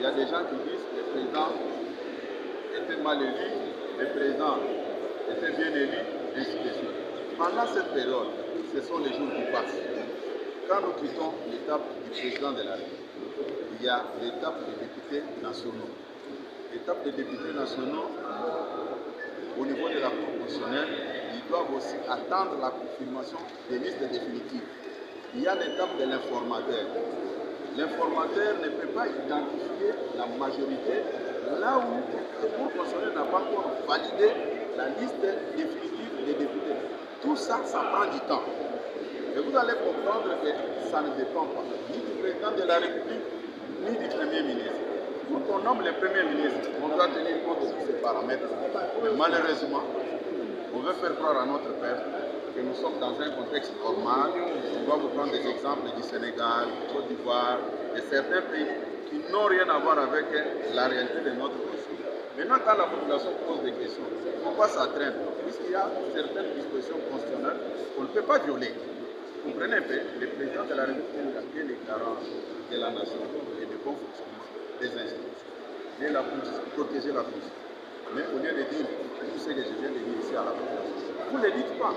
Il y a des gens qui disent que le président était mal élu, le président était bien élu, ainsi de suite. Pendant cette période, ce sont les jours qui passent. Quand nous quittons l'étape du président de la République, il y a l'étape des députés nationaux. L'étape des députés nationaux, au niveau de la Cour constitutionnelle, ils doivent aussi attendre la confirmation des listes définitives. Il y a l'étape de l'informateur. L'informateur ne peut pas identifier la majorité là où la Cour constitutionnelle n'a pas encore validé la liste définitive des députés. Tout ça, ça prend du temps. Et vous allez comprendre que ça ne dépend pas ni du président de la République, ni du Premier ministre. Quand on nomme le Premier ministre, on doit tenir compte de tous ces paramètres. Mais malheureusement, on veut faire croire à notre peuple que nous sommes dans un contexte normal. On va vous prendre des exemples du Sénégal, du Côte d'Ivoire et certains pays qui n'ont rien à voir avec la réalité de notre constitution. Maintenant, quand la population pose des questions, pourquoi ça traîne? Puisqu'il y a certaines dispositions constitutionnelles qu'on ne peut pas violer. Vous comprenez un peu, le président de la République est le garant de la nation et du bon fonctionnement des institutions. Il est là pour protéger la Constitution. Mais au lieu de dire tout ce que je viens de dire ici à la population, vous ne le dites pas.